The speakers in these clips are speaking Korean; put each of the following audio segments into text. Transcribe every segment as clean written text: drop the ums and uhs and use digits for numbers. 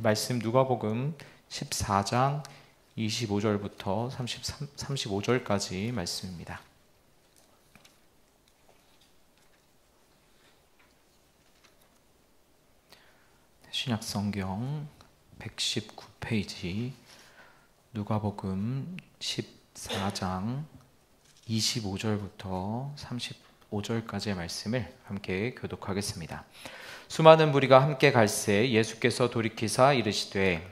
우리 말씀 누가복음 14장 25절부터 35절까지 말씀입니다. 신약성경 119페이지 누가복음 14장 25절부터 35절까지의 말씀을 함께 교독하겠습니다. 수많은 무리가 함께 갈새 예수께서 돌이키사 이르시되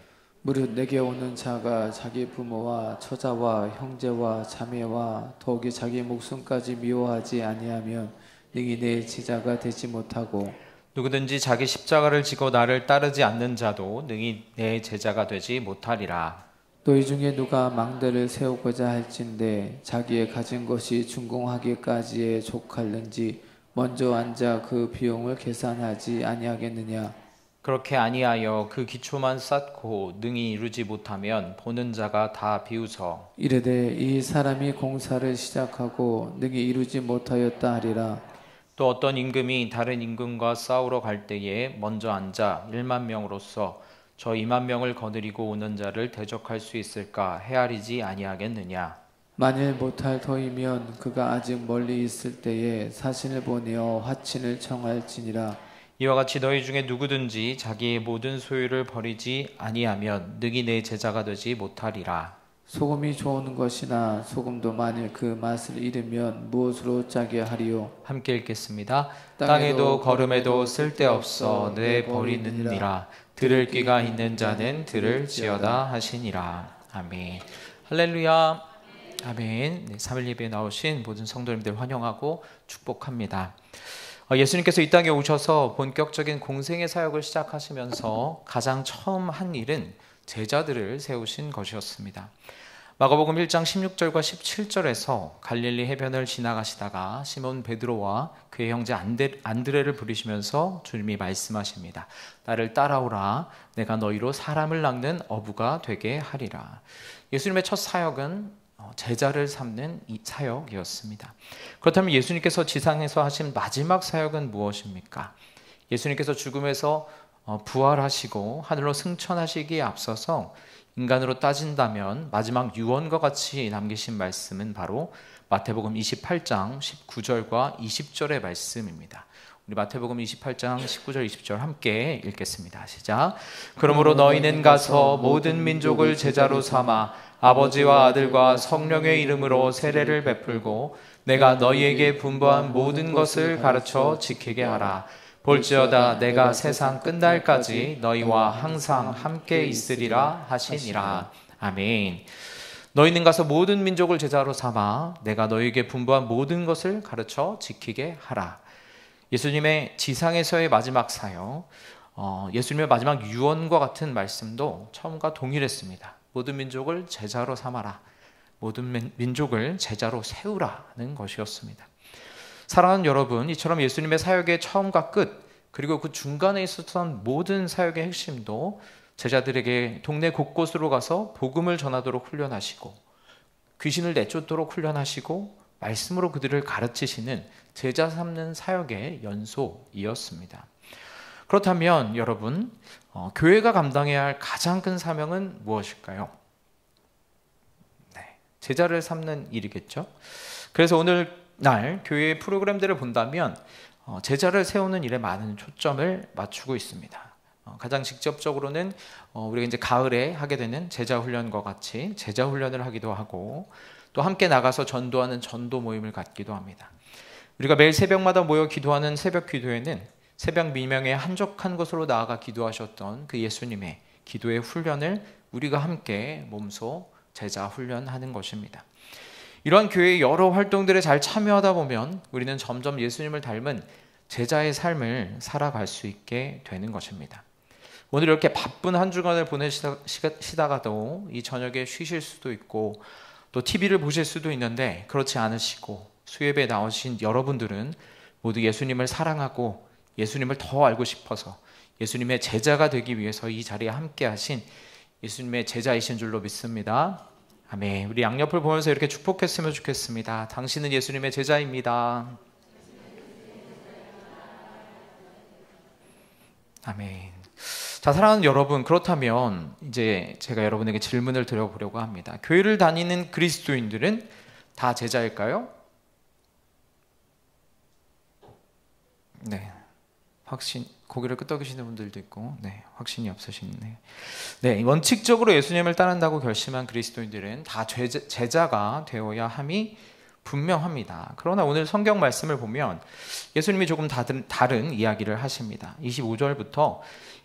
무릇 내게 오는 자가 자기 부모와 처자와 형제와 자매와 더욱이 자기 목숨까지 미워하지 아니하면 능히 내 제자가 되지 못하고 누구든지 자기 십자가를 지고 나를 따르지 않는 자도 능히 내 제자가 되지 못하리라. 너희 중에 누가 망대를 세우고자 할진대 자기의 가진 것이 준공하기까지에 족할는지 먼저 앉아 그 비용을 계산하지 아니하겠느냐. 그렇게 아니하여 그 기초만 쌓고 능히 이루지 못하면 보는 자가 다 비웃어 이르되 이 사람이 공사를 시작하고 능히 이루지 못하였다 하리라. 또 어떤 임금이 다른 임금과 싸우러 갈 때에 먼저 앉아 1만 명으로서 저 2만 명을 거느리고 오는 자를 대적할 수 있을까 헤아리지 아니하겠느냐. 만일 못할 터이면 그가 아직 멀리 있을 때에 사신을 보내어 화친을 청할지니라. 이와 같이 너희 중에 누구든지 자기의 모든 소유를 버리지 아니하면 능히 내 제자가 되지 못하리라. 소금이 좋은 것이나 소금도 만일 그 맛을 잃으면 무엇으로 짜게 하리요. 함께 읽겠습니다. 땅에도 거름에도 쓸데없어 내 버리느니라. 들을 귀가 있는 자는 들을지어다 하시니라. 아멘. 할렐루야. 아멘. 3일 예배에 나오신 모든 성도님들 환영하고 축복합니다. 예수님께서 이 땅에 오셔서 본격적인 공생의 사역을 시작하시면서 가장 처음 한 일은 제자들을 세우신 것이었습니다. 마가복음 1장 16절과 17절에서 갈릴리 해변을 지나가시다가 시몬 베드로와 그의 형제 안드레를 부르시면서 주님이 말씀하십니다. 나를 따라오라. 내가 너희로 사람을 낚는 어부가 되게 하리라. 예수님의 첫 사역은 제자를 삼는 이 사역이었습니다. 그렇다면 예수님께서 지상에서 하신 마지막 사역은 무엇입니까? 예수님께서 죽음에서 부활하시고 하늘로 승천하시기에 앞서서 인간으로 따진다면 마지막 유언과 같이 남기신 말씀은 바로 마태복음 28장 19절과 20절의 말씀입니다. 우리 마태복음 28장 19절 20절 함께 읽겠습니다. 시작. 그러므로 너희는 가서 모든 민족을 제자로 삼아 아버지와 아들과 성령의 이름으로 세례를 베풀고 내가 너희에게 분부한 모든 것을 가르쳐 지키게 하라. 볼지어다 내가 세상 끝날까지 너희와 항상 함께 있으리라 하시니라. 아멘. 너희는 가서 모든 민족을 제자로 삼아 내가 너희에게 분부한 모든 것을 가르쳐 지키게 하라. 예수님의 지상에서의 마지막 사역, 예수님의 마지막 유언과 같은 말씀도 처음과 동일했습니다. 모든 민족을 제자로 삼아라. 모든 민족을 제자로 세우라는 것이었습니다. 사랑하는 여러분, 이처럼 예수님의 사역의 처음과 끝, 그리고 그 중간에 있었던 모든 사역의 핵심도 제자들에게 동네 곳곳으로 가서 복음을 전하도록 훈련하시고 귀신을 내쫓도록 훈련하시고 말씀으로 그들을 가르치시는 제자 삼는 사역의 연소이었습니다. 그렇다면 여러분, 교회가 감당해야 할 가장 큰 사명은 무엇일까요? 제자를 삼는 일이겠죠. 그래서 오늘날 교회의 프로그램들을 본다면 제자를 세우는 일에 많은 초점을 맞추고 있습니다. 가장 직접적으로는 우리가 이제 가을에 하게 되는 제자 훈련과 같이 제자 훈련을 하기도 하고 또 함께 나가서 전도하는 전도 모임을 갖기도 합니다. 우리가 매일 새벽마다 모여 기도하는 새벽 기도회는 새벽 미명에 한적한 곳으로 나아가 기도하셨던 그 예수님의 기도의 훈련을 우리가 함께 몸소 제자 훈련하는 것입니다. 이러한 교회의 여러 활동들에 잘 참여하다 보면 우리는 점점 예수님을 닮은 제자의 삶을 살아갈 수 있게 되는 것입니다. 오늘 이렇게 바쁜 한 주간을 보내시다가도 이 저녁에 쉬실 수도 있고 또 TV를 보실 수도 있는데 그렇지 않으시고 수예배에 나오신 여러분들은 모두 예수님을 사랑하고 예수님을 더 알고 싶어서 예수님의 제자가 되기 위해서 이 자리에 함께 하신 예수님의 제자이신 줄로 믿습니다. 아멘. 우리 양옆을 보면서 이렇게 축복했으면 좋겠습니다. 당신은 예수님의 제자입니다. 아멘. 자, 사랑하는 여러분, 그렇다면 이제 제가 여러분에게 질문을 드려보려고 합니다. 교회를 다니는 그리스도인들은 다 제자일까요? 네, 고개를 끄덕이시는 분들도 있고, 네, 확신이 없으시네. 네, 원칙적으로 예수님을 따른다고 결심한 그리스도인들은 다 제자가 되어야 함이 분명합니다. 그러나 오늘 성경 말씀을 보면 예수님이 조금 다른 이야기를 하십니다. 25절부터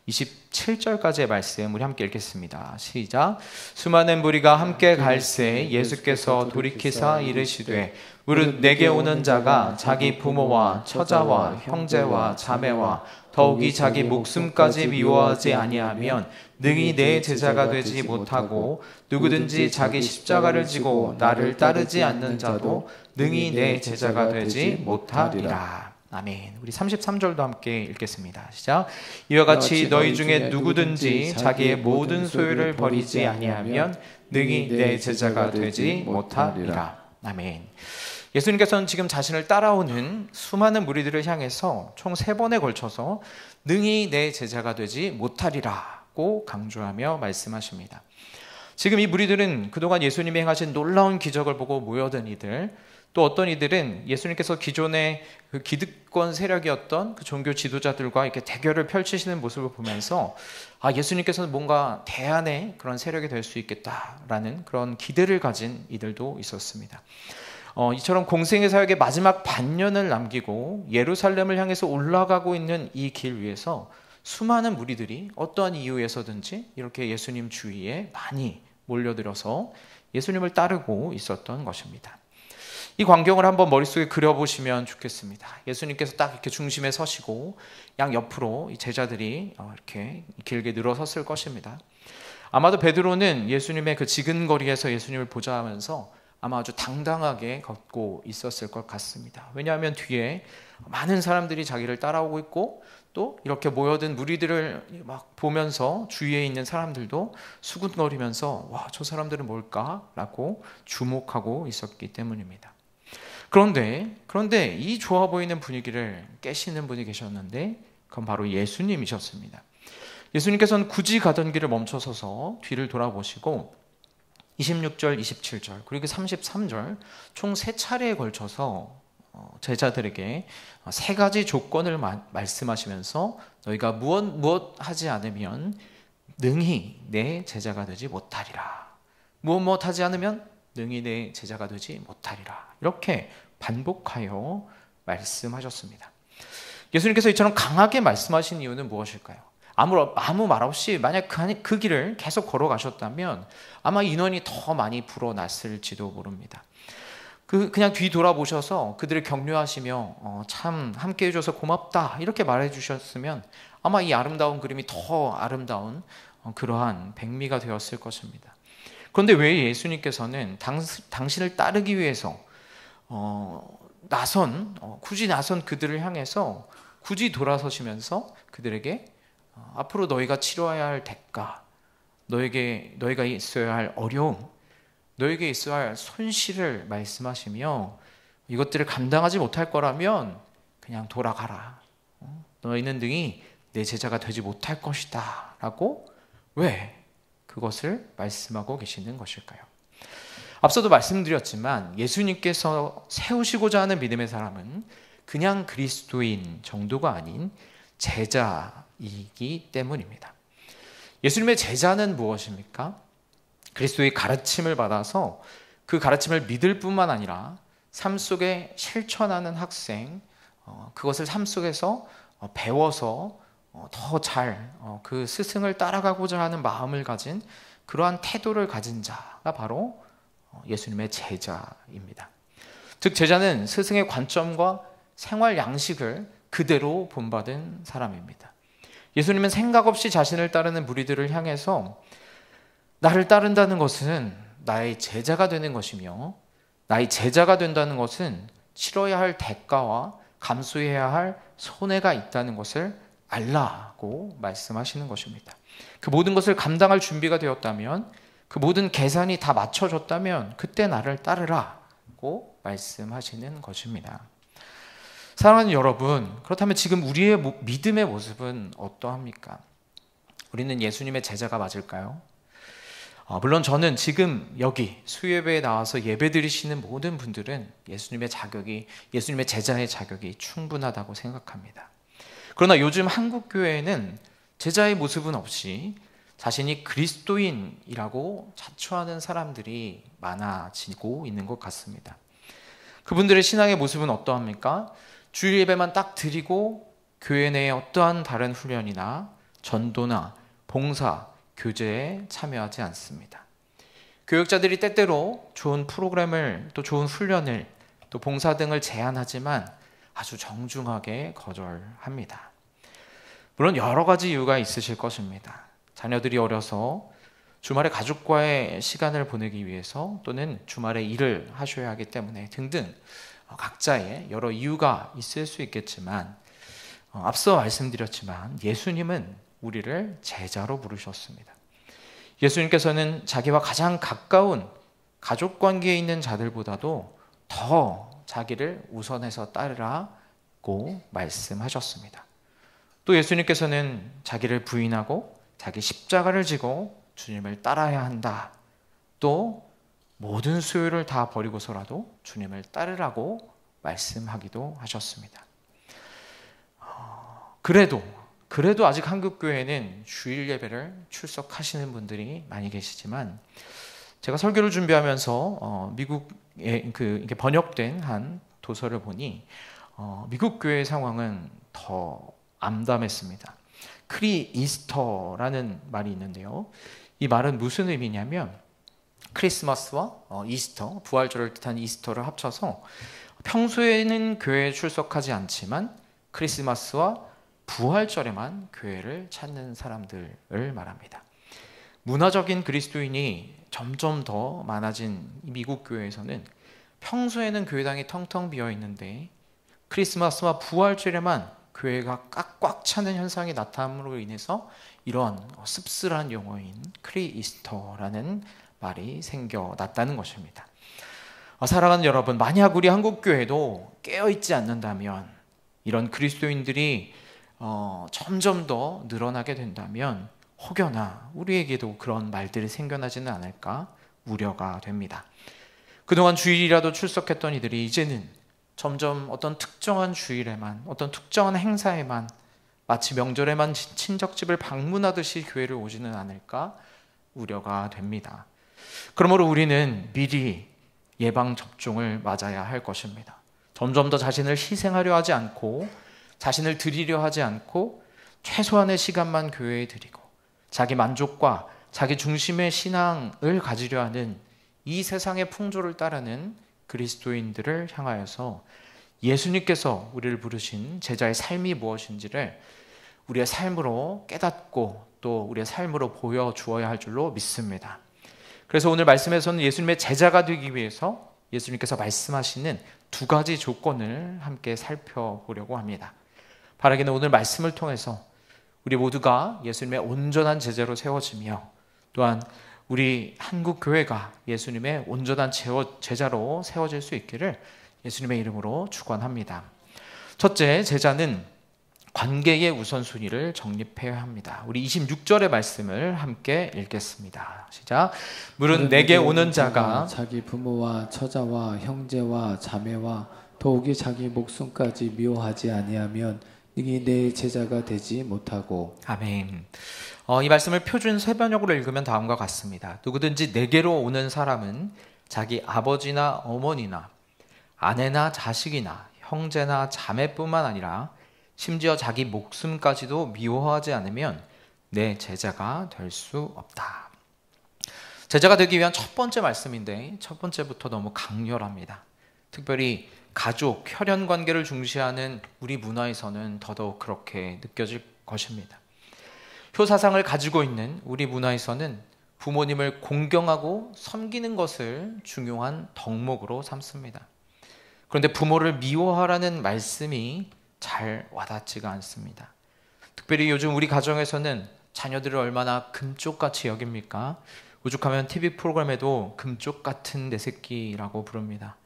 27절까지의 말씀 우리 함께 읽겠습니다. 시작. 수많은 무리가 함께 갈새 예수께서 돌이키사 이르시되 무릇 내게 오는 자가 자기 부모와 처자와 형제와 자매와 더욱이 자기 목숨까지 미워하지 아니하면 능히 내 제자가 되지 못하고 누구든지 자기 십자가를 지고 나를 따르지 않는 자도 능히 내 제자가 되지 못하리라. 아멘. 우리 33절도 함께 읽겠습니다. 시작. 이와 같이 너희 중에 누구든지 자기의 모든 소유를 버리지 아니하면 능히 내 제자가 되지 못하리라. 아멘. 예수님께서는 지금 자신을 따라오는 수많은 무리들을 향해서 총 3번에 걸쳐서 능히 내 제자가 되지 못하리라고 강조하며 말씀하십니다. 지금 이 무리들은 그동안 예수님이 행하신 놀라운 기적을 보고 모여든 이들, 또 어떤 이들은 예수님께서 기존의 그 기득권 세력이었던 그 종교 지도자들과 이렇게 대결을 펼치시는 모습을 보면서 예수님께서는 뭔가 대안의 그런 세력이 될 수 있겠다라는 그런 기대를 가진 이들도 있었습니다. 이처럼 공생의 사역의 마지막 반년을 남기고 예루살렘을 향해서 올라가고 있는 이 길 위에서 수많은 무리들이 어떠한 이유에서든지 이렇게 예수님 주위에 많이 몰려들어서 예수님을 따르고 있었던 것입니다. 이 광경을 한번 머릿속에 그려보시면 좋겠습니다. 예수님께서 딱 이렇게 중심에 서시고 양 옆으로 이 제자들이 이렇게 길게 늘어섰을 것입니다. 아마도 베드로는 예수님의 그 지근거리에서 예수님을 보자 하면서 아마 아주 당당하게 걷고 있었을 것 같습니다. 왜냐하면 뒤에 많은 사람들이 자기를 따라오고 있고 또 이렇게 모여든 무리들을 막 보면서 주위에 있는 사람들도 수군거리면서 와, 저 사람들은 뭘까? 라고 주목하고 있었기 때문입니다. 그런데 이 좋아 보이는 분위기를 깨시는 분이 계셨는데 그건 바로 예수님이셨습니다. 예수님께서는 굳이 가던 길을 멈춰서서 뒤를 돌아보시고 26절, 27절, 그리고 33절 총 3차례에 걸쳐서 제자들에게 3가지 조건을 말씀하시면서 너희가 무엇 하지 않으면 능히 내 제자가 되지 못하리라. 무엇 하지 않으면 능히 내 제자가 되지 못하리라. 이렇게 반복하여 말씀하셨습니다. 예수님께서 이처럼 강하게 말씀하신 이유는 무엇일까요? 아무 말 없이 만약 그 길을 계속 걸어가셨다면 아마 인원이 더 많이 불어났을지도 모릅니다. 그냥 뒤 돌아보셔서 그들을 격려하시며 참 함께 해줘서 고맙다 이렇게 말해 주셨으면 아마 이 아름다운 그림이 더 아름다운 그러한 백미가 되었을 것입니다. 그런데 왜 예수님께서는 당신을 따르기 위해서 굳이 나선 그들을 향해서 굳이 돌아서시면서 그들에게 앞으로 너희가 치러야 할 대가, 너희가 있어야 할 어려움, 너희에게 있어야 할 손실을 말씀하시며 이것들을 감당하지 못할 거라면 그냥 돌아가라. 너희는 능히 내 제자가 되지 못할 것이다. 라고 왜 그것을 말씀하고 계시는 것일까요? 앞서도 말씀드렸지만 예수님께서 세우시고자 하는 믿음의 사람은 그냥 그리스도인 정도가 아닌 제자이기 때문입니다. 예수님의 제자는 무엇입니까? 그리스도의 가르침을 받아서 그 가르침을 믿을 뿐만 아니라 삶 속에 실천하는 학생, 그것을 삶 속에서 배워서 더 잘 그 스승을 따라가고자 하는 마음을 가진 그러한 태도를 가진 자가 바로 예수님의 제자입니다. 즉 제자는 스승의 관점과 생활 양식을 그대로 본받은 사람입니다. 예수님은 생각 없이 자신을 따르는 무리들을 향해서 나를 따른다는 것은 나의 제자가 되는 것이며 나의 제자가 된다는 것은 치러야 할 대가와 감수해야 할 손해가 있다는 것을 알라고 말씀하시는 것입니다. 그 모든 것을 감당할 준비가 되었다면, 그 모든 계산이 다 맞춰졌다면 그때 나를 따르라고 말씀하시는 것입니다. 사랑하는 여러분, 그렇다면 지금 우리의 믿음의 모습은 어떠합니까? 우리는 예수님의 제자가 맞을까요? 물론 저는 지금 여기 수예배에 나와서 예배 드리시는 모든 분들은 예수님의 제자의 자격이 충분하다고 생각합니다. 그러나 요즘 한국 교회에는 제자의 모습은 없이 자신이 그리스도인이라고 자처하는 사람들이 많아지고 있는 것 같습니다. 그분들의 신앙의 모습은 어떠합니까? 주일 예배만 딱 드리고 교회 내에 어떠한 다른 훈련이나 전도나 봉사, 교제에 참여하지 않습니다. 교육자들이 때때로 좋은 프로그램을 또 좋은 훈련을 또 봉사 등을 제안하지만 아주 정중하게 거절합니다. 물론 여러 가지 이유가 있으실 것입니다. 자녀들이 어려서 주말에 가족과의 시간을 보내기 위해서 또는 주말에 일을 하셔야 하기 때문에 등등 각자의 여러 이유가 있을 수 있겠지만 앞서 말씀드렸지만 예수님은 우리를 제자로 부르셨습니다. 예수님께서는 자기와 가장 가까운 가족 관계에 있는 자들보다도 더 자기를 우선해서 따르라고 말씀하셨습니다. 또 예수님께서는 자기를 부인하고 자기 십자가를 지고 주님을 따라야 한다. 또 모든 소유를 다 버리고서라도 주님을 따르라고 말씀하기도 하셨습니다. 그래도 아직 한국 교회는 주일 예배를 출석하시는 분들이 많이 계시지만 제가 설교를 준비하면서 미국에 이게 번역된 한 도서를 보니 미국 교회의 상황은 더 암담했습니다. 크리이스터라는 말이 있는데요. 이 말은 무슨 의미냐면 크리스마스와 이스터, 부활절을 뜻하는 이스터를 합쳐서 평소에는 교회에 출석하지 않지만 크리스마스와 부활절에만 교회를 찾는 사람들을 말합니다. 문화적인 그리스도인이 점점 더 많아진 미국 교회에서는 평소에는 교회당이 텅텅 비어 있는데 크리스마스와 부활절에만 교회가 꽉꽉 차는 현상이 나타남으로 인해서 이런 씁쓸한 용어인 크리이스터라는 말이 생겨났다는 것입니다. 사랑하는 여러분, 만약 우리 한국 교회도 깨어있지 않는다면 이런 그리스도인들이 점점 더 늘어나게 된다면 혹여나 우리에게도 그런 말들이 생겨나지는 않을까 우려가 됩니다. 그동안 주일이라도 출석했던 이들이 이제는 점점 어떤 특정한 주일에만, 어떤 특정한 행사에만, 마치 명절에만 친척집을 방문하듯이 교회를 오지는 않을까 우려가 됩니다. 그러므로 우리는 미리 예방접종을 맞아야 할 것입니다. 점점 더 자신을 희생하려 하지 않고 자신을 드리려 하지 않고 최소한의 시간만 교회에 드리고 자기 만족과 자기 중심의 신앙을 가지려 하는 이 세상의 풍조를 따르는 그리스도인들을 향하여서 예수님께서 우리를 부르신 제자의 삶이 무엇인지를 우리의 삶으로 깨닫고 또 우리의 삶으로 보여주어야 할 줄로 믿습니다. 그래서 오늘 말씀에서는 예수님의 제자가 되기 위해서 예수님께서 말씀하시는 두 가지 조건을 함께 살펴보려고 합니다. 바라기는 오늘 말씀을 통해서 우리 모두가 예수님의 온전한 제자로 세워지며 또한 우리 한국 교회가 예수님의 온전한 제자로 세워질 수 있기를 예수님의 이름으로 축원합니다. 첫째, 제자는 관계의 우선순위를 정립해야 합니다. 우리 26절의 말씀을 함께 읽겠습니다. 시작. 물은 내게 오는 자가 자기 부모와 처자와 형제와 자매와 더욱이 자기 목숨까지 미워하지 아니하면 능히 내 제자가 되지 못하고. 아멘. 이 말씀을 표준 세번역으로 읽으면 다음과 같습니다. 누구든지 내게로 오는 사람은 자기 아버지나 어머니나 아내나 자식이나 형제나 자매뿐만 아니라 심지어 자기 목숨까지도 미워하지 않으면 내 제자가 될 수 없다. 제자가 되기 위한 첫 번째 말씀인데 첫 번째부터 너무 강렬합니다. 특별히 가족, 혈연 관계를 중시하는 우리 문화에서는 더더욱 그렇게 느껴질 것입니다. 효사상을 가지고 있는 우리 문화에서는 부모님을 공경하고 섬기는 것을 중요한 덕목으로 삼습니다. 그런데 부모를 미워하라는 말씀이 잘 와닿지가 않습니다. 특별히 요즘 우리 가정에서는 자녀들을 얼마나 금쪽같이 여깁니까? 오죽하면 TV 프로그램에도 금쪽 같은 내 새끼라고 부릅니다.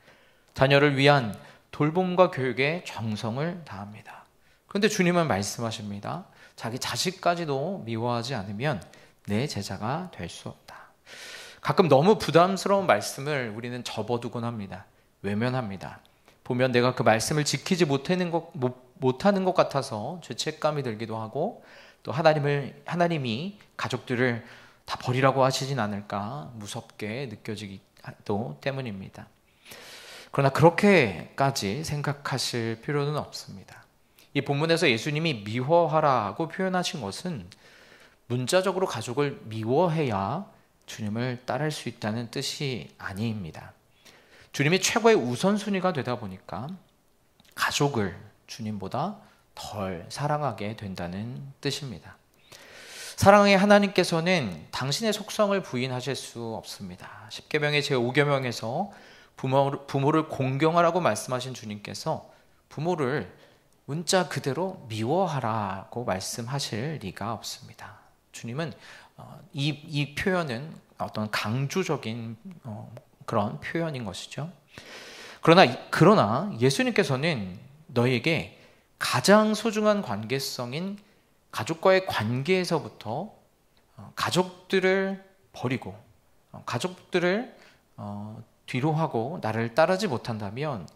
자녀를 위한 돌봄과 교육에 정성을 다합니다. 그런데 주님은 말씀하십니다. 자기 자식까지도 미워하지 않으면 내 제자가 될 수 없다. 가끔 너무 부담스러운 말씀을 우리는 접어두곤 합니다. 외면합니다. 보면 내가 그 말씀을 지키지 못하는 것 같아서 죄책감이 들기도 하고, 또 하나님이 가족들을 다 버리라고 하시진 않을까 무섭게 느껴지기도 때문입니다. 그러나 그렇게까지 생각하실 필요는 없습니다. 이 본문에서 예수님이 미워하라고 표현하신 것은 문자적으로 가족을 미워해야 주님을 따를 수 있다는 뜻이 아닙니다. 주님이 최고의 우선순위가 되다 보니까 가족을 주님보다 덜 사랑하게 된다는 뜻입니다. 사랑의 하나님께서는 당신의 속성을 부인하실 수 없습니다. 십계명의 제5계명에서 부모를 공경하라고 말씀하신 주님께서 부모를 문자 그대로 미워하라고 말씀하실 리가 없습니다. 주님은 이 표현은 어떤 강조적인 그런 표현인 것이죠. 그러나 예수님께서는 너희에게 가장 소중한 관계성인 가족과의 관계에서부터 가족들을 버리고 가족들을 뒤로 하고 나를 따르지 못한다면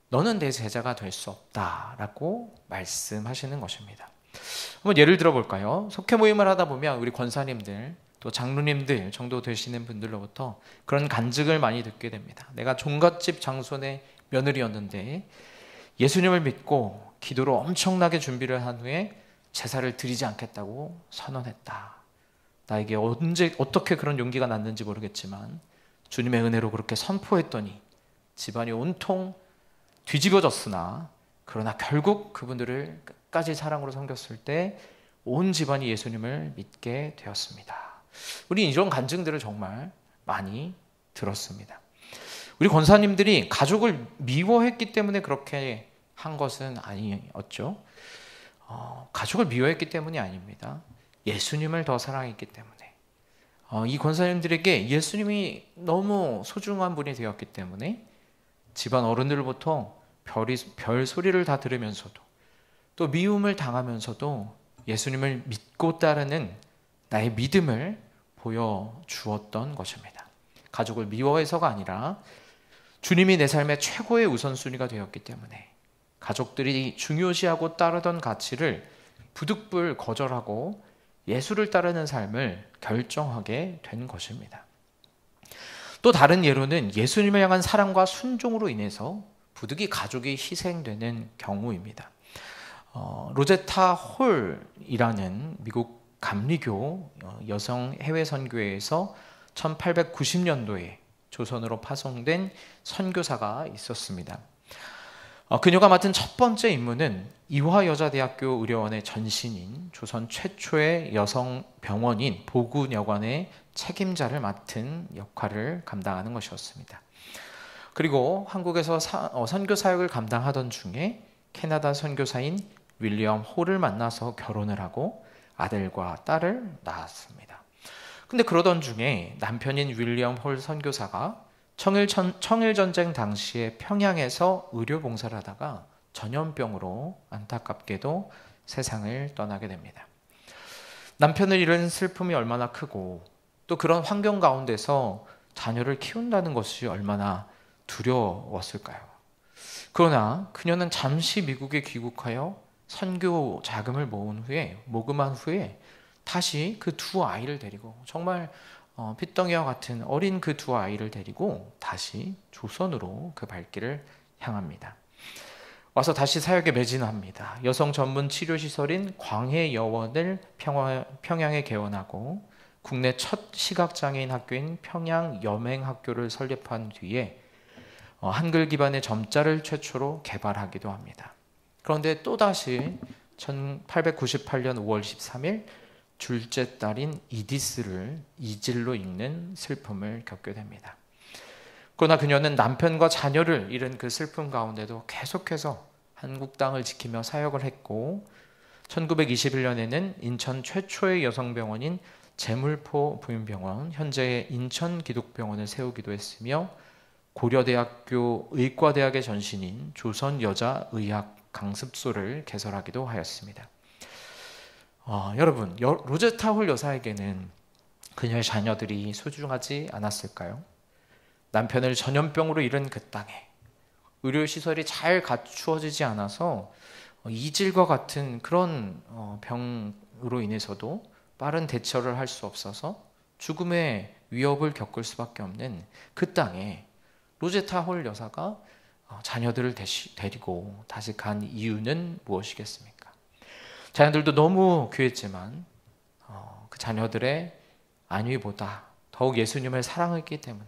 너는 내 제자가 될 수 없다라고 말씀하시는 것입니다. 한번 예를 들어 볼까요? 속회 모임을 하다 보면 우리 권사님들 또 장로님들 정도 되시는 분들로부터 그런 간증을 많이 듣게 됩니다. 내가 종갓집 장손의 며느리였는데 예수님을 믿고 기도로 엄청나게 준비를 한 후에 제사를 드리지 않겠다고 선언했다. 나에게 어떻게 그런 용기가 났는지 모르겠지만 주님의 은혜로 그렇게 선포했더니 집안이 온통 뒤집어졌으나 그러나 결국 그분들을 끝까지 사랑으로 섬겼을 때 온 집안이 예수님을 믿게 되었습니다. 우리 이런 간증들을 정말 많이 들었습니다. 우리 권사님들이 가족을 미워했기 때문에 그렇게 한 것은 아니었죠. 가족을 미워했기 때문이 아닙니다. 예수님을 더 사랑했기 때문에, 이 권사님들에게 예수님이 너무 소중한 분이 되었기 때문에 집안 어른들로부터 별 소리를 다 들으면서도 또 미움을 당하면서도 예수님을 믿고 따르는 나의 믿음을 보여주었던 것입니다. 가족을 미워해서가 아니라 주님이 내 삶의 최고의 우선순위가 되었기 때문에 가족들이 중요시하고 따르던 가치를 부득불 거절하고 예수를 따르는 삶을 결정하게 된 것입니다. 또 다른 예로는 예수님을 향한 사랑과 순종으로 인해서 부득이 가족이 희생되는 경우입니다. 로제타 홀이라는 미국 감리교 여성 해외 선교회에서 1890년도에 조선으로 파송된 선교사가 있었습니다. 그녀가 맡은 첫 번째 임무는 이화여자대학교 의료원의 전신인 조선 최초의 여성 병원인 보구여관의 책임자를 맡은 역할을 감당하는 것이었습니다. 그리고 한국에서 선교 사역을 감당하던 중에 캐나다 선교사인 윌리엄 홀을 만나서 결혼을 하고 아들과 딸을 낳았습니다. 근데 그러던 중에 남편인 윌리엄 홀 선교사가 청일전쟁 당시에 평양에서 의료봉사를 하다가 전염병으로 안타깝게도 세상을 떠나게 됩니다. 남편을 잃은 슬픔이 얼마나 크고 또 그런 환경 가운데서 자녀를 키운다는 것이 얼마나 두려웠을까요? 그러나 그녀는 잠시 미국에 귀국하여 선교 자금을 모금한 후에 다시 그 두 아이를 데리고 정말 핏덩이와 같은 어린 그 두 아이를 데리고 다시 조선으로 그 발길을 향합니다. 와서 다시 사역에 매진합니다. 여성 전문 치료시설인 광해여원을 평양에 개원하고 국내 첫 시각장애인 학교인 평양여맹학교를 설립한 뒤에 한글 기반의 점자를 최초로 개발하기도 합니다. 그런데 또다시 1898년 5월 13일 둘째 딸인 이디스를 이질로 읽는 슬픔을 겪게 됩니다. 그러나 그녀는 남편과 자녀를 잃은 그 슬픔 가운데도 계속해서 한국 땅을 지키며 사역을 했고 1921년에는 인천 최초의 여성병원인 제물포 부인병원, 현재의 인천기독병원을 세우기도 했으며 고려대학교 의과대학의 전신인 조선여자의학 강습소를 개설하기도 하였습니다. 여러분, 로제타 홀 여사에게는 그녀의 자녀들이 소중하지 않았을까요? 남편을 전염병으로 잃은 그 땅에 의료시설이 잘 갖추어지지 않아서 이질과 같은 그런 병으로 인해서도 빠른 대처를 할 수 없어서 죽음의 위협을 겪을 수밖에 없는 그 땅에 로제타 홀 여사가 자녀들을 데리고 다시 간 이유는 무엇이겠습니까? 자녀들도 너무 귀했지만 그 자녀들의 안위보다 더욱 예수님을 사랑했기 때문에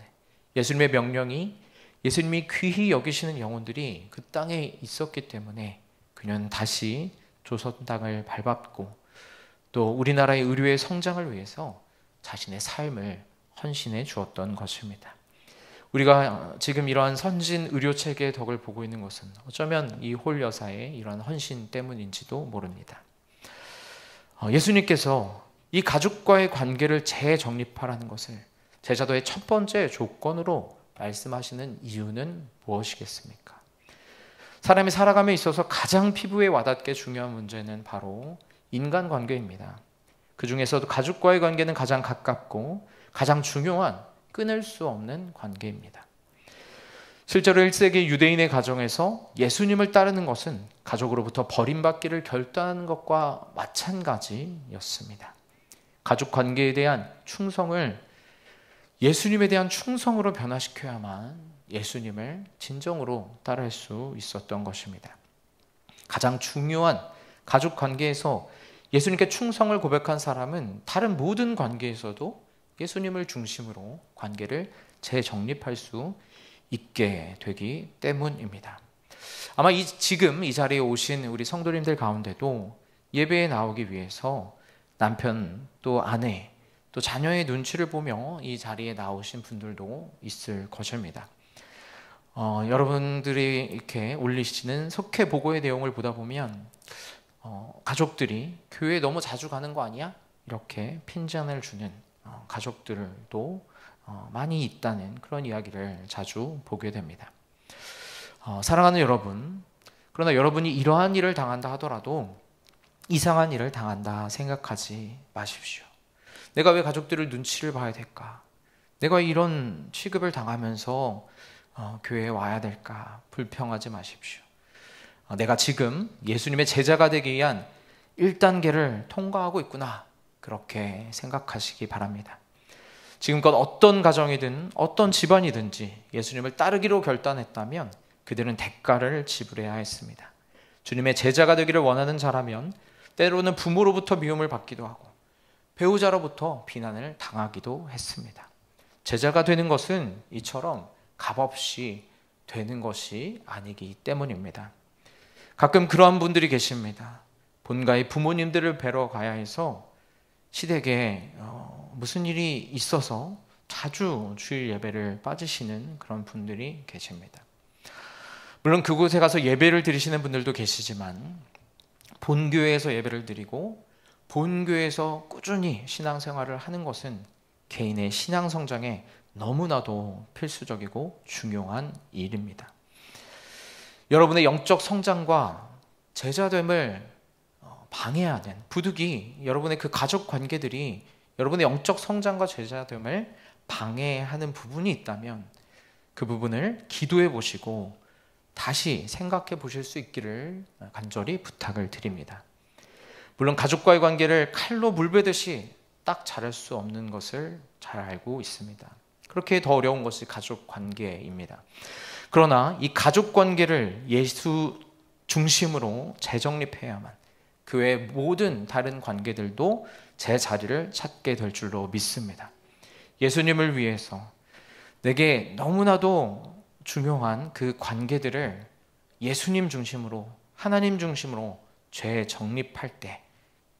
예수님의 명령이 예수님이 귀히 여기시는 영혼들이 그 땅에 있었기 때문에 그녀는 다시 조선 땅을 밟았고 또 우리나라의 의료의 성장을 위해서 자신의 삶을 헌신해 주었던 것입니다. 우리가 지금 이러한 선진 의료 체계의 덕을 보고 있는 것은 어쩌면 이 홀 여사의 이러한 헌신 때문인지도 모릅니다. 예수님께서 이 가족과의 관계를 재정립하라는 것을 제자도의 첫 번째 조건으로 말씀하시는 이유는 무엇이겠습니까? 사람이 살아감에 있어서 가장 피부에 와닿게 중요한 문제는 바로 인간관계입니다. 그 중에서도 가족과의 관계는 가장 가깝고 가장 중요한 끊을 수 없는 관계입니다. 실제로 1세기 유대인의 가정에서 예수님을 따르는 것은 가족으로부터 버림받기를 결단하는 것과 마찬가지였습니다. 가족 관계에 대한 충성을 예수님에 대한 충성으로 변화시켜야만 예수님을 진정으로 따를 수 있었던 것입니다. 가장 중요한 가족 관계에서 예수님께 충성을 고백한 사람은 다른 모든 관계에서도 예수님을 중심으로 관계를 재정립할 수 있게 되기 때문입니다. 아마 지금 이 자리에 오신 우리 성도님들 가운데도 예배에 나오기 위해서 남편 또 아내 또 자녀의 눈치를 보며 이 자리에 나오신 분들도 있을 것입니다. 여러분들이 이렇게 올리시는 석회 보고의 내용을 보다 보면 가족들이 교회에 너무 자주 가는 거 아니야? 이렇게 핀잔을 주는 가족들도 많이 있다는 그런 이야기를 자주 보게 됩니다. 사랑하는 여러분, 그러나 여러분이 이러한 일을 당한다 하더라도 이상한 일을 당한다 생각하지 마십시오. 내가 왜 가족들을 눈치를 봐야 될까? 내가 이런 취급을 당하면서 교회에 와야 될까? 불평하지 마십시오. 내가 지금 예수님의 제자가 되기 위한 1단계를 통과하고 있구나, 그렇게 생각하시기 바랍니다. 지금껏 어떤 가정이든 어떤 집안이든지 예수님을 따르기로 결단했다면 그들은 대가를 지불해야 했습니다. 주님의 제자가 되기를 원하는 자라면 때로는 부모로부터 미움을 받기도 하고 배우자로부터 비난을 당하기도 했습니다. 제자가 되는 것은 이처럼 값없이 되는 것이 아니기 때문입니다. 가끔 그러한 분들이 계십니다. 본가의 부모님들을 뵈러 가야 해서 시댁에 무슨 일이 있어서 자주 주일 예배를 빠지시는 그런 분들이 계십니다. 물론 그곳에 가서 예배를 드리시는 분들도 계시지만 본교회에서 예배를 드리고 본교회에서 꾸준히 신앙생활을 하는 것은 개인의 신앙 성장에 너무나도 필수적이고 중요한 일입니다. 여러분의 영적 성장과 제자됨을 방해하는 부득이 여러분의 그 가족 관계들이 여러분의 영적 성장과 제자됨을 방해하는 부분이 있다면 그 부분을 기도해 보시고 다시 생각해 보실 수 있기를 간절히 부탁을 드립니다. 물론 가족과의 관계를 칼로 물베듯이 딱 자를 수 없는 것을 잘 알고 있습니다. 그렇게 더 어려운 것이 가족 관계입니다. 그러나 이 가족 관계를 예수 중심으로 재정립해야만 그 외 모든 다른 관계들도 제 자리를 찾게 될 줄로 믿습니다. 예수님을 위해서 내게 너무나도 중요한 그 관계들을 예수님 중심으로, 하나님 중심으로 재정립할 때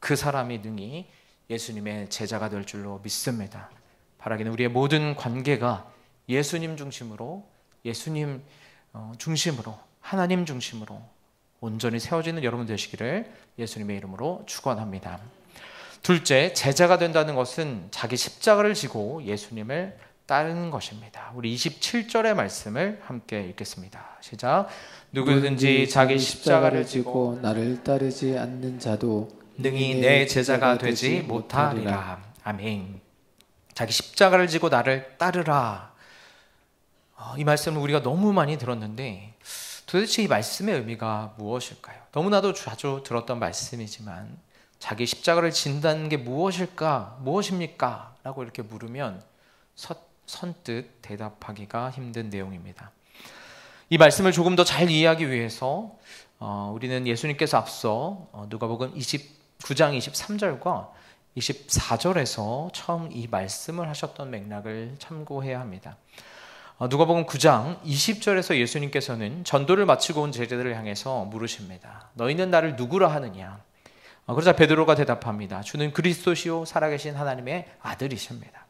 그 사람이 능히 예수님의 제자가 될 줄로 믿습니다. 바라기는 우리의 모든 관계가 예수님 중심으로, 예수님 중심으로, 하나님 중심으로 온전히 세워지는 여러분 되시기를 예수님의 이름으로 축원합니다. 둘째, 제자가 된다는 것은 자기 십자가를 지고 예수님을 따르는 것입니다. 우리 27절의 말씀을 함께 읽겠습니다. 시작. 누구든지 자기 십자가를 지고 나를 따르지 않는 자도 능히 내 제자가 되지 못하리라. 아멘. 자기 십자가를 지고 나를 따르라. 이 말씀을 우리가 너무 많이 들었는데 도대체 이 말씀의 의미가 무엇일까요? 너무나도 자주 들었던 말씀이지만 자기 십자가를 진다는 게 무엇입니까? 라고 이렇게 물으면 선뜻 대답하기가 힘든 내용입니다. 이 말씀을 조금 더 잘 이해하기 위해서 우리는 예수님께서 앞서 누가복음 29장 23절과 24절에서 처음 이 말씀을 하셨던 맥락을 참고해야 합니다. 누가복음 9장 20절에서 예수님께서는 전도를 마치고 온 제자들을 향해서 물으십니다. 너희는 나를 누구라 하느냐? 그러자 베드로가 대답합니다. 주는 그리스도시요 살아계신 하나님의 아들이십니다.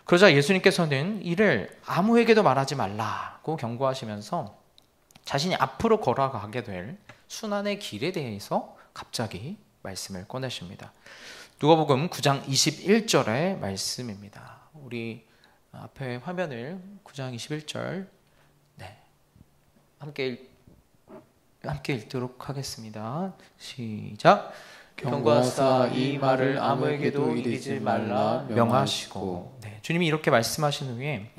그러자 예수님께서는 이를 아무에게도 말하지 말라고 경고하시면서 자신이 앞으로 걸어가게 될 순환의 길에 대해서 갑자기 말씀을 꺼내십니다. 누가복음 9장 21절의 말씀입니다. 우리 앞에 화면을 9장 21절 함께 읽도록 하겠습니다. 시작. 경고하사 이 말을 아무에게도 이르지 말라 명하시고. 주님이 이렇게 말씀하신 후에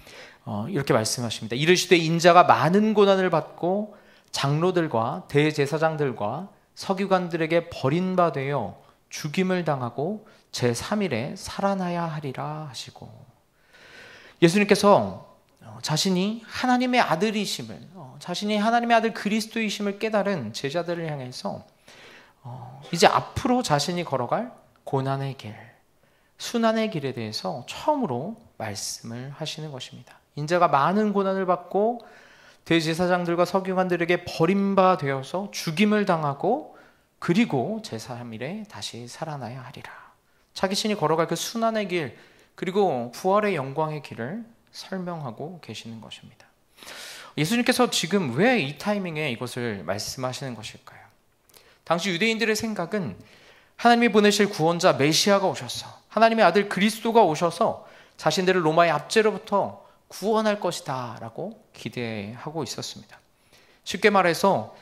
이렇게 말씀하십니다. 이르시되 인자가 많은 고난을 받고 장로들과 대제사장들과 서기관들에게 버림바 되어 죽임을 당하고 제3일에 살아나야 하리라 하시고, 예수님께서 자신이 하나님의 아들이심을, 자신이 하나님의 아들 그리스도이심을 깨달은 제자들을 향해서 이제 앞으로 자신이 걸어갈 고난의 길, 순환의 길에 대해서 처음으로 말씀을 하시는 것입니다. 인자가 많은 고난을 받고 대제사장들과 서기관들에게 버림바 되어서 죽임을 당하고 그리고 제3일에 다시 살아나야 하리라. 자신이 걸어갈 그 순환의 길, 그리고 부활의 영광의 길을 설명하고 계시는 것입니다. 예수님께서 지금 왜 이 타이밍에 이것을 말씀하시는 것일까요? 당시 유대인들의 생각은 하나님이 보내실 구원자 메시아가 오셔서, 하나님의 아들 그리스도가 오셔서 자신들을 로마의 압제로부터 구원할 것이다 라고 기대하고 있었습니다. 쉽게 말해서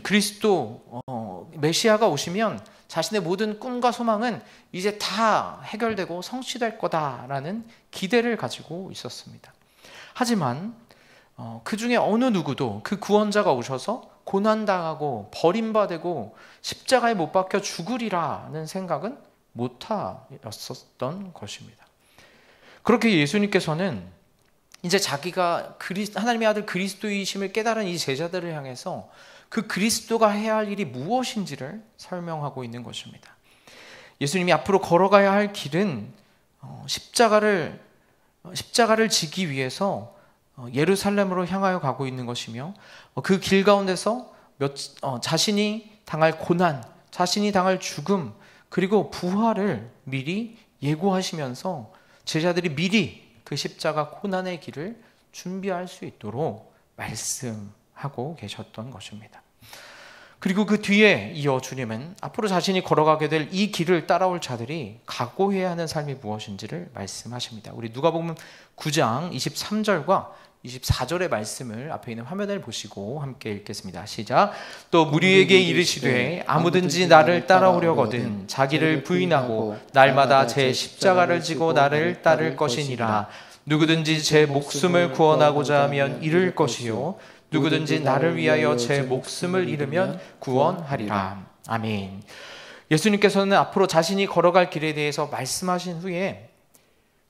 그리스도 메시아가 오시면 자신의 모든 꿈과 소망은 이제 다 해결되고 성취될 거다라는 기대를 가지고 있었습니다. 하지만 그 중에 어느 누구도 그 구원자가 오셔서 고난당하고 버림받고 십자가에 못 박혀 죽으리라는 생각은 못하였었던 것입니다. 그렇게 예수님께서는 이제 자기가 하나님의 아들 그리스도이심을 깨달은 이 제자들을 향해서 그 그리스도가 해야 할 일이 무엇인지를 설명하고 있는 것입니다. 예수님이 앞으로 걸어가야 할 길은 십자가를 지기 위해서 예루살렘으로 향하여 가고 있는 것이며, 그 길 가운데서 자신이 당할 고난, 자신이 당할 죽음, 그리고 부활을 미리 예고하시면서 제자들이 미리 그 십자가 고난의 길을 준비할 수 있도록 말씀하고 계셨던 것입니다. 그리고 그 뒤에 이어 주님은 앞으로 자신이 걸어가게 될 이 길을 따라올 자들이 각오해야 하는 삶이 무엇인지를 말씀하십니다. 우리 누가복음 9장 23절과 24절의 말씀을 앞에 있는 화면을 보시고 함께 읽겠습니다. 시작. 또 무리에게 이르시되 아무든지 나를 따라오려거든 자기를 부인하고 날마다 제 십자가를 지고 나를 따를 것이니라. 누구든지 제 목숨을 구원하고자 하면 잃을 것이요 누구든지 나를 위하여 제 목숨을 잃으면 구원하리라. 아멘. 예수님께서는 앞으로 자신이 걸어갈 길에 대해서 말씀하신 후에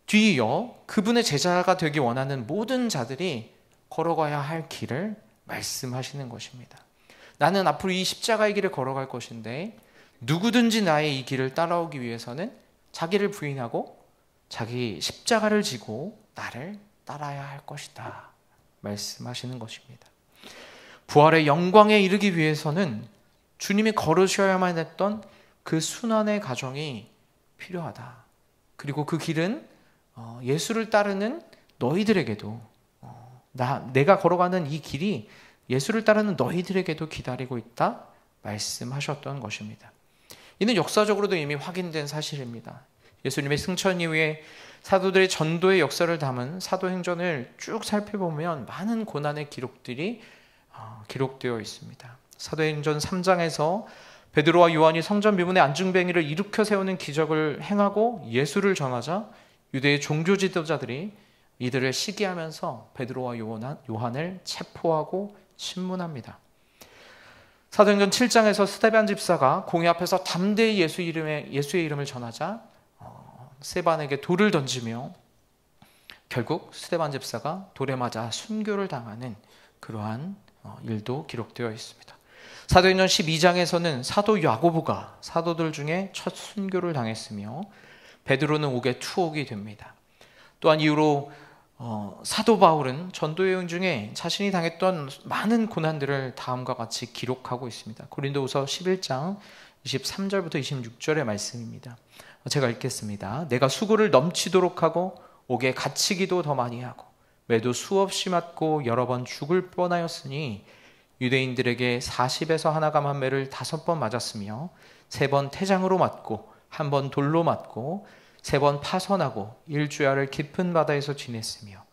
뒤이어 그분의 제자가 되기 원하는 모든 자들이 걸어가야 할 길을 말씀하시는 것입니다. 나는 앞으로 이 십자가의 길을 걸어갈 것인데 누구든지 나의 이 길을 따라오기 위해서는 자기를 부인하고 자기 십자가를 지고 나를 따라야 할 것이다 말씀하시는 것입니다. 부활의 영광에 이르기 위해서는 주님이 걸으셔야만 했던 그 순환의 과정이 필요하다. 그리고 그 길은 예수를 따르는 너희들에게도, 내가 걸어가는 이 길이 예수를 따르는 너희들에게도 기다리고 있다 말씀하셨던 것입니다. 이는 역사적으로도 이미 확인된 사실입니다. 예수님의 승천 이후에 사도들의 전도의 역사를 담은 사도행전을 쭉 살펴보면 많은 고난의 기록들이 기록되어 있습니다. 사도행전 3장에서 베드로와 요한이 성전 미문의 안중뱅이를 일으켜 세우는 기적을 행하고 예수를 전하자 유대의 종교 지도자들이 이들을 시기하면서 베드로와 요한을 체포하고 신문합니다. 사도행전 7장에서 스데반 집사가 공회 앞에서 담대히 예수의 이름을 전하자 스데반에게 돌을 던지며 결국 스데반 집사가 돌에 맞아 순교를 당하는 그러한 일도 기록되어 있습니다. 사도행전 12장에서는 사도 야고보가 사도들 중에 첫 순교를 당했으며 베드로는 옥에 투옥이 됩니다. 또한 이후로 사도 바울은 전도 여행 중에 자신이 당했던 많은 고난들을 다음과 같이 기록하고 있습니다. 고린도후서 11장 23절부터 26절의 말씀입니다. 제가 읽겠습니다. 내가 수고를 넘치도록 하고 옥에 갇히기도 더 많이 하고 매도 수없이 맞고 여러 번 죽을 뻔하였으니 유대인들에게 40에서 하나가 만매를 5번 맞았으며 3번 태장으로 맞고 1번 돌로 맞고 3번 파선하고 일주야를 깊은 바다에서 지냈으며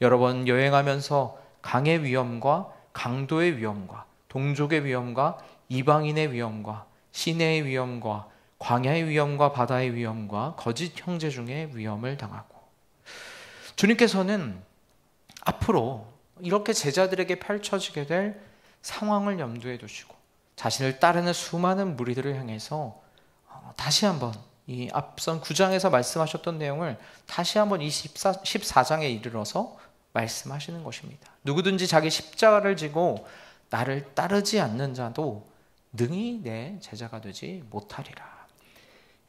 여러 번 여행하면서 강의 위험과 강도의 위험과 동족의 위험과 이방인의 위험과 시내의 위험과 광야의 위험과 바다의 위험과 거짓 형제 중에 위험을 당하고 주님께서는 앞으로 이렇게 제자들에게 펼쳐지게 될 상황을 염두에 두시고 자신을 따르는 수많은 무리들을 향해서 다시 한번 이 앞선 9장에서 말씀하셨던 내용을 다시 한번 이 14장에 이르러서 말씀하시는 것입니다. 누구든지 자기 십자가를 지고 나를 따르지 않는 자도 능히 내 제자가 되지 못하리라.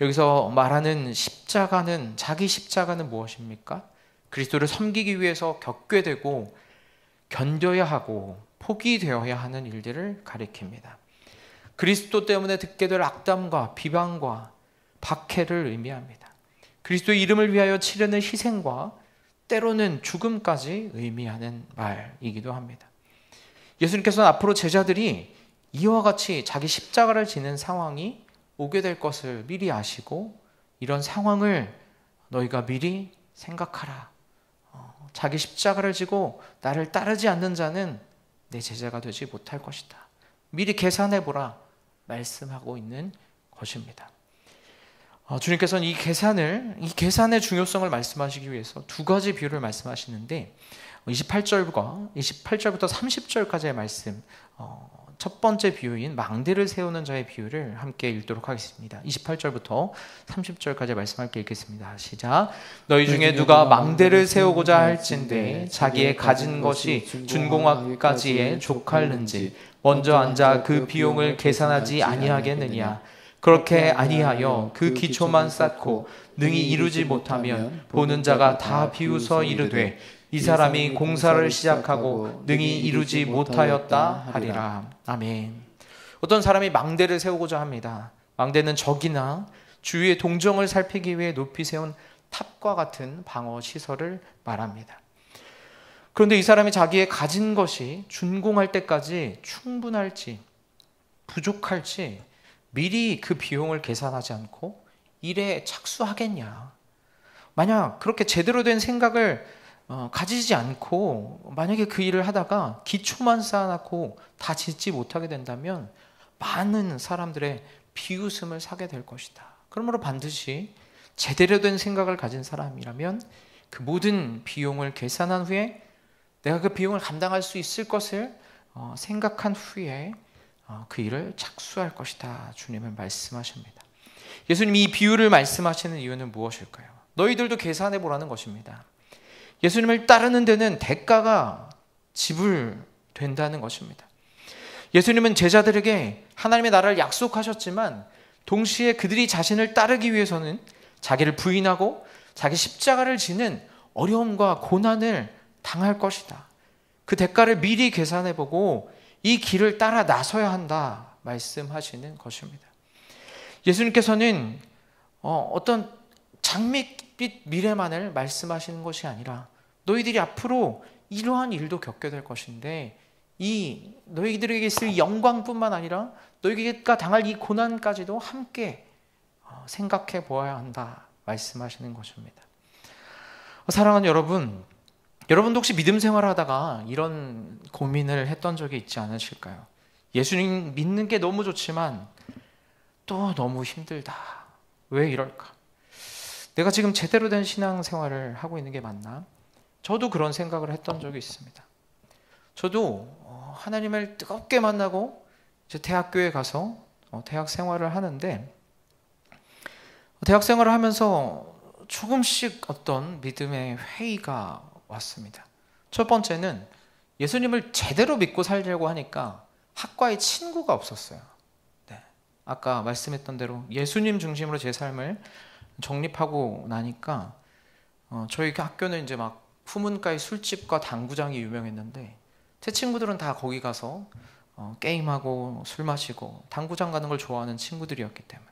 여기서 말하는 십자가는 자기 십자가는 무엇입니까? 그리스도를 섬기기 위해서 겪게 되고 견뎌야 하고 포기되어야 하는 일들을 가리킵니다. 그리스도 때문에 듣게 될 악담과 비방과 박해를 의미합니다. 그리스도의 이름을 위하여 치르는 희생과 때로는 죽음까지 의미하는 말이기도 합니다. 예수님께서는 앞으로 제자들이 이와 같이 자기 십자가를 지는 상황이 오게 될 것을 미리 아시고 이런 상황을 너희가 미리 생각하라. 자기 십자가를 지고 나를 따르지 않는 자는 내 제자가 되지 못할 것이다. 미리 계산해보라 말씀하고 있는 것입니다. 주님께서는 이 계산의 중요성을 말씀하시기 위해서 두 가지 비유를 말씀하시는데 28절부터 30절까지의 말씀, 첫 번째 비유인 망대를 세우는 자의 비유를 함께 읽도록 하겠습니다. 28절부터 30절까지 말씀할게 읽겠습니다. 시작. 너희 중에 누가 망대를 세우고자 할진대 자기의 가진 것이 준공하기까지에 족할는지 먼저 앉아 그 비용을 계산하지 아니하겠느냐. 그렇게 아니하여 그 기초만 쌓고 능히 이루지 못하면 보는 자가 다 비웃어 이르되 이 사람이 공사를 시작하고 능히 이루지 못하였다 하리라. 아멘. 어떤 사람이 망대를 세우고자 합니다. 망대는 적이나 주위의 동정을 살피기 위해 높이 세운 탑과 같은 방어 시설을 말합니다. 그런데 이 사람이 자기의 가진 것이 준공할 때까지 충분할지 부족할지 미리 그 비용을 계산하지 않고 일에 착수하겠냐. 만약 그렇게 제대로 된 생각을 가지지 않고 만약에 그 일을 하다가 기초만 쌓아놓고 다 짓지 못하게 된다면 많은 사람들의 비웃음을 사게 될 것이다. 그러므로 반드시 제대로 된 생각을 가진 사람이라면 그 모든 비용을 계산한 후에 내가 그 비용을 감당할 수 있을 것을 생각한 후에 그 일을 착수할 것이다. 주님은 말씀하십니다. 예수님이 이 비유를 말씀하시는 이유는 무엇일까요? 너희들도 계산해 보라는 것입니다. 예수님을 따르는 데는 대가가 지불된다는 것입니다. 예수님은 제자들에게 하나님의 나라를 약속하셨지만 동시에 그들이 자신을 따르기 위해서는 자기를 부인하고 자기 십자가를 지는 어려움과 고난을 당할 것이다. 그 대가를 미리 계산해보고 이 길을 따라 나서야 한다 말씀하시는 것입니다. 예수님께서는 어떤 장밋빛 미래만을 말씀하시는 것이 아니라 너희들이 앞으로 이러한 일도 겪게 될 것인데 이 너희들에게 있을 영광뿐만 아니라 너희가 당할 이 고난까지도 함께 생각해 보아야 한다 말씀하시는 것입니다. 사랑하는 여러분도 혹시 믿음 생활을 하다가 이런 고민을 했던 적이 있지 않으실까요? 예수님 믿는 게 너무 좋지만 또 너무 힘들다. 왜 이럴까? 내가 지금 제대로 된 신앙생활을 하고 있는 게 맞나? 저도 그런 생각을 했던 적이 있습니다. 저도 하나님을 뜨겁게 만나고 이제 대학교에 가서 대학 생활을 하는데, 대학 생활을 하면서 조금씩 어떤 믿음의 회의가 왔습니다. 첫 번째는 예수님을 제대로 믿고 살려고 하니까 학과에 친구가 없었어요. 네. 아까 말씀했던 대로 예수님 중심으로 제 삶을 정립하고 나니까 저희 학교는 이제 막 후문가의 술집과 당구장이 유명했는데, 제 친구들은 다 거기 가서 게임하고 술 마시고 당구장 가는 걸 좋아하는 친구들이었기 때문에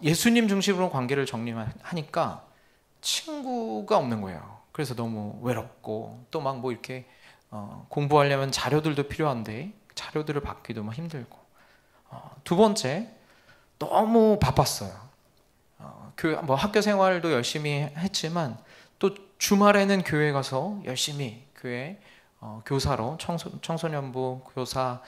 예수님 중심으로 관계를 정리하니까 친구가 없는 거예요. 그래서 너무 외롭고, 또 막 뭐 이렇게 공부하려면 자료들도 필요한데 자료들을 받기도 막 힘들고, 두 번째, 너무 바빴어요. 뭐 학교 생활도 열심히 했지만 또 주말에는 교회 가서 열심히 교회 교사로 청소년부 교사,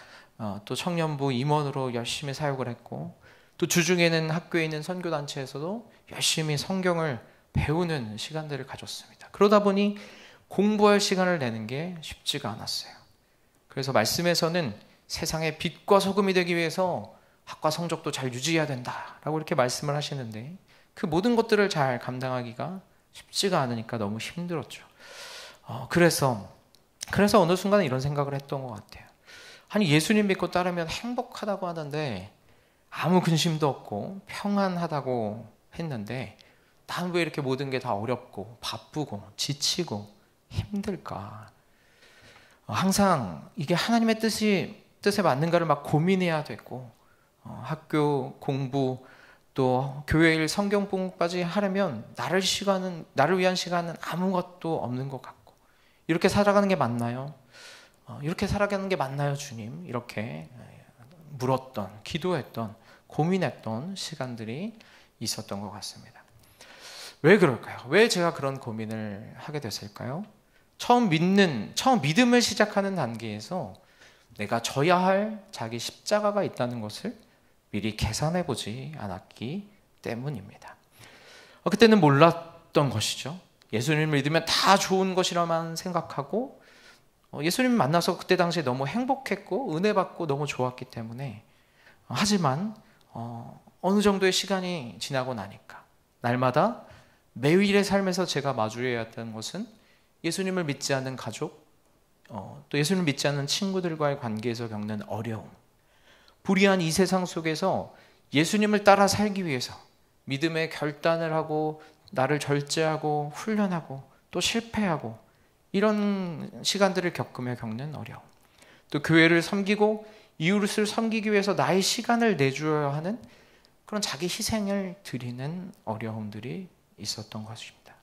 또 청년부 임원으로 열심히 사역을 했고, 또 주중에는 학교에 있는 선교단체에서도 열심히 성경을 배우는 시간들을 가졌습니다. 그러다 보니 공부할 시간을 내는 게 쉽지가 않았어요. 그래서 말씀에서는 세상의 빛과 소금이 되기 위해서 학과 성적도 잘 유지해야 된다라고 이렇게 말씀을 하시는데, 그 모든 것들을 잘 감당하기가 쉽지가 않으니까 너무 힘들었죠. 그래서 어느 순간 이런 생각을 했던 것 같아요. 아니, 예수님 믿고 따르면 행복하다고 하는데, 아무 근심도 없고 평안하다고 했는데, 난 왜 이렇게 모든 게 다 어렵고 바쁘고 지치고 힘들까? 항상 이게 하나님의 뜻에 맞는가를 막 고민해야 되고, 학교 공부 또 교회 일 성경 공부까지 하려면 나를 위한 시간은 아무것도 없는 것 같고, 이렇게 살아가는 게 맞나요? 이렇게 살아가는 게 맞나요, 주님? 이렇게 물었던, 기도했던, 고민했던 시간들이 있었던 것 같습니다. 왜 그럴까요? 왜 제가 그런 고민을 하게 됐을까요? 처음 믿음을 시작하는 단계에서 내가 져야 할 자기 십자가가 있다는 것을 미리 계산해 보지 않았기 때문입니다. 그때는 몰랐던 것이죠. 예수님을 믿으면 다 좋은 것이라만 생각하고, 예수님 만나서 그때 당시에 너무 행복했고 은혜 받고 너무 좋았기 때문에, 하지만 어느 정도의 시간이 지나고 나니까 날마다 매일의 삶에서 제가 마주해야 했던 것은 예수님을 믿지 않는 가족, 또 예수님을 믿지 않는 친구들과의 관계에서 겪는 어려움, 불의한 이 세상 속에서 예수님을 따라 살기 위해서 믿음의 결단을 하고 나를 절제하고 훈련하고 또 실패하고, 이런 시간들을 겪으며 겪는 어려움, 또 교회를 섬기고 이웃을 섬기기 위해서 나의 시간을 내주어야 하는 그런 자기 희생을 드리는 어려움들이 있었던 것입니다.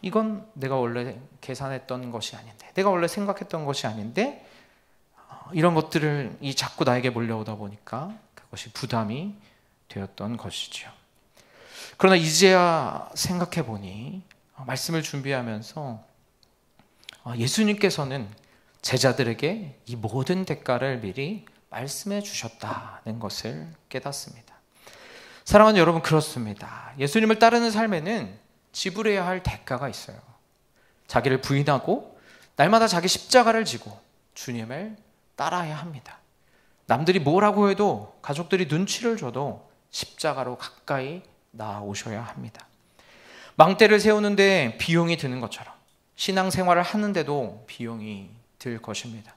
이건 내가 원래 계산했던 것이 아닌데, 내가 원래 생각했던 것이 아닌데, 이런 것들을 자꾸 나에게 몰려오다 보니까 그것이 부담이 되었던 것이죠. 그러나 이제야 생각해 보니, 말씀을 준비하면서 예수님께서는 제자들에게 이 모든 대가를 미리 말씀해 주셨다는 것을 깨닫습니다. 사랑하는 여러분, 그렇습니다. 예수님을 따르는 삶에는 지불해야 할 대가가 있어요. 자기를 부인하고 날마다 자기 십자가를 지고 주님을 따라야 합니다. 남들이 뭐라고 해도, 가족들이 눈치를 줘도 십자가로 가까이 나아오셔야 합니다. 망대를 세우는데 비용이 드는 것처럼 신앙생활을 하는데도 비용이 들 것입니다.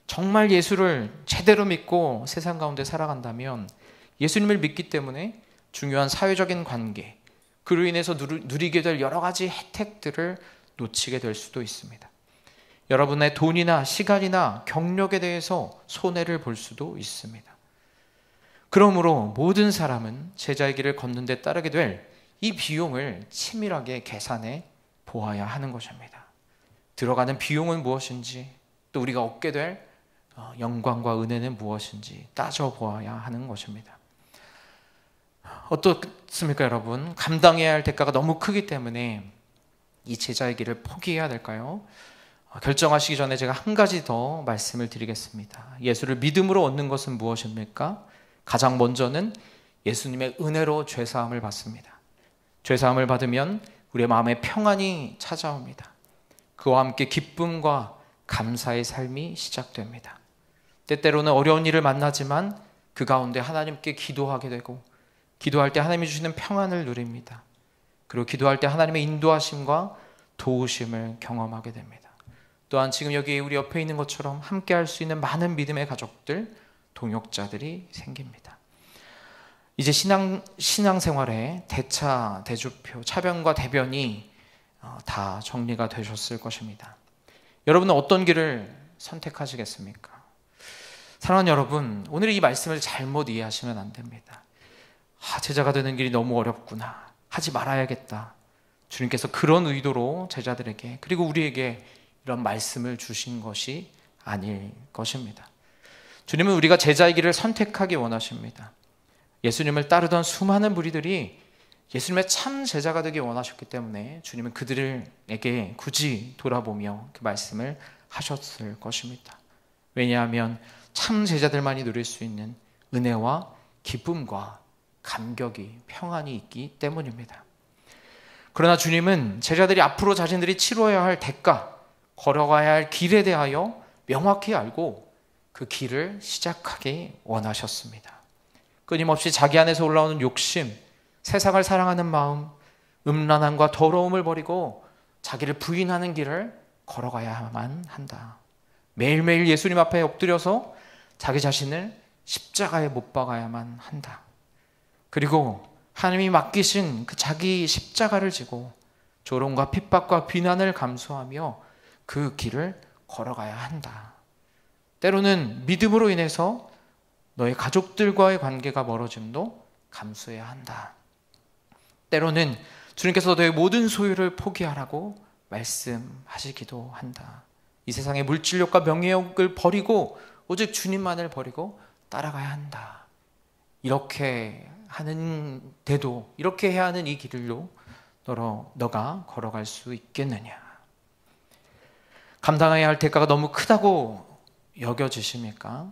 정말 예수를 제대로 믿고 세상 가운데 살아간다면 예수님을 믿기 때문에 중요한 사회적인 관계, 그로 인해서 누리게 될 여러 가지 혜택들을 놓치게 될 수도 있습니다. 여러분의 돈이나 시간이나 경력에 대해서 손해를 볼 수도 있습니다. 그러므로 모든 사람은 제자의 길을 걷는 데 따르게 될 이 비용을 치밀하게 계산해 보아야 하는 것입니다. 들어가는 비용은 무엇인지, 또 우리가 얻게 될 영광과 은혜는 무엇인지 따져보아야 하는 것입니다. 어떻습니까, 여러분? 감당해야 할 대가가 너무 크기 때문에 이 제자의 길을 포기해야 될까요? 결정하시기 전에 제가 한 가지 더 말씀을 드리겠습니다. 예수를 믿음으로 얻는 것은 무엇입니까? 가장 먼저는 예수님의 은혜로 죄사함을 받습니다. 죄사함을 받으면 우리의 마음에 평안이 찾아옵니다. 그와 함께 기쁨과 감사의 삶이 시작됩니다. 때때로는 어려운 일을 만나지만 그 가운데 하나님께 기도하게 되고, 기도할 때 하나님이 주시는 평안을 누립니다. 그리고 기도할 때 하나님의 인도하심과 도우심을 경험하게 됩니다. 또한 지금 여기 우리 옆에 있는 것처럼 함께 할 수 있는 많은 믿음의 가족들, 동역자들이 생깁니다. 이제 신앙생활에 대차, 대조표, 차변과 대변이 다 정리가 되셨을 것입니다. 여러분은 어떤 길을 선택하시겠습니까? 사랑하는 여러분, 오늘 이 말씀을 잘못 이해하시면 안 됩니다. 제자가 되는 길이 너무 어렵구나, 하지 말아야겠다. 주님께서 그런 의도로 제자들에게, 그리고 우리에게 이런 말씀을 주신 것이 아닐 것입니다. 주님은 우리가 제자의 길을 선택하기 원하십니다. 예수님을 따르던 수많은 무리들이 예수님의 참 제자가 되기 원하셨기 때문에 주님은 그들에게 굳이 돌아보며 그 말씀을 하셨을 것입니다. 왜냐하면 참 제자들만이 누릴 수 있는 은혜와 기쁨과 감격이, 평안이 있기 때문입니다. 그러나 주님은 제자들이 앞으로 자신들이 치러야 할 대가, 걸어가야 할 길에 대하여 명확히 알고 그 길을 시작하기 원하셨습니다. 끊임없이 자기 안에서 올라오는 욕심, 세상을 사랑하는 마음, 음란함과 더러움을 버리고 자기를 부인하는 길을 걸어가야만 한다. 매일매일 예수님 앞에 엎드려서 자기 자신을 십자가에 못 박아야만 한다. 그리고 하나님이 맡기신 그 자기 십자가를 지고 조롱과 핍박과 비난을 감수하며 그 길을 걸어가야 한다. 때로는 믿음으로 인해서 너의 가족들과의 관계가 멀어짐도 감수해야 한다. 때로는 주님께서 너의 모든 소유를 포기하라고 말씀하시기도 한다. 이 세상의 물질욕과 명예욕을 버리고 오직 주님만을 버리고 따라가야 한다. 이렇게 하는데도, 이렇게 해야 하는 이 길로 너가 걸어갈 수 있겠느냐? 감당해야 할 대가가 너무 크다고 여겨지십니까?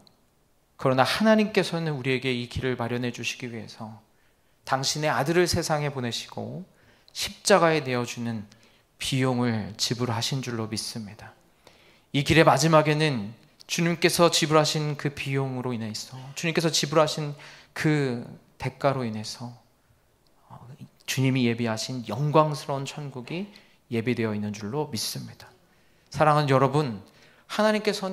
그러나 하나님께서는 우리에게 이 길을 마련해 주시기 위해서 당신의 아들을 세상에 보내시고 십자가에 내어주는 비용을 지불하신 줄로 믿습니다. 이 길의 마지막에는 주님께서 지불하신 그 비용으로 인해서, 주님께서 지불하신 그 대가로 인해서 주님이 예비하신 영광스러운 천국이 예비되어 있는 줄로 믿습니다. 사랑하는 여러분, 하나님께서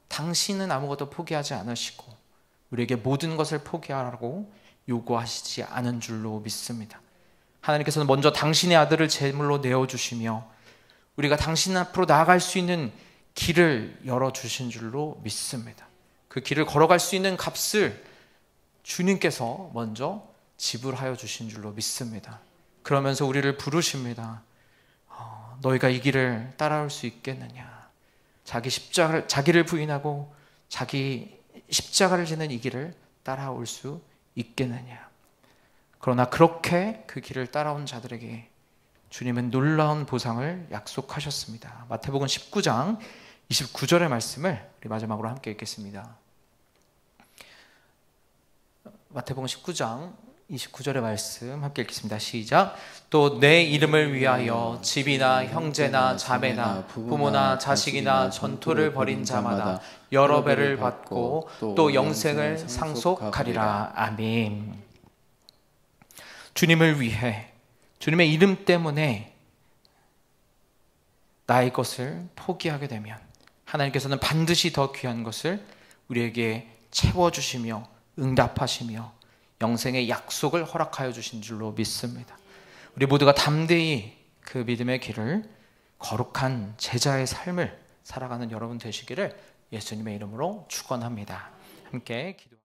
당신은 아무것도 포기하지 않으시고 우리에게 모든 것을 포기하라고 요구하시지 않은 줄로 믿습니다. 하나님께서는 먼저 당신의 아들을 제물로 내어주시며 우리가 당신 앞으로 나아갈 수 있는 길을 열어주신 줄로 믿습니다. 그 길을 걸어갈 수 있는 값을 주님께서 먼저 지불하여 주신 줄로 믿습니다. 그러면서 우리를 부르십니다. 너희가 이 길을 따라올 수 있겠느냐? 자기를 부인하고 자기 십자가를 지는 이 길을 따라올 수 있겠느냐? 그러나 그렇게 그 길을 따라온 자들에게 주님은 놀라운 보상을 약속하셨습니다. 마태복음 19장 29절의 말씀을 우리 마지막으로 함께 읽겠습니다. 마태복음 19장 29절의 말씀 함께 읽겠습니다. 시작. 또 내 이름을 위하여 집이나 형제나 자매나 부모나 자식이나 전토를 벌인 자마다 여러 배를 받고 또 영생을 상속하리라. 아멘. 주님을 위해, 주님의 이름 때문에 나의 것을 포기하게 되면 하나님께서는 반드시 더 귀한 것을 우리에게 채워주시며 응답하시며 영생의 약속을 허락하여 주신 줄로 믿습니다. 우리 모두가 담대히 그 믿음의 길을, 거룩한 제자의 삶을 살아가는 여러분 되시기를 예수님의 이름으로 축원합니다. 함께 기도.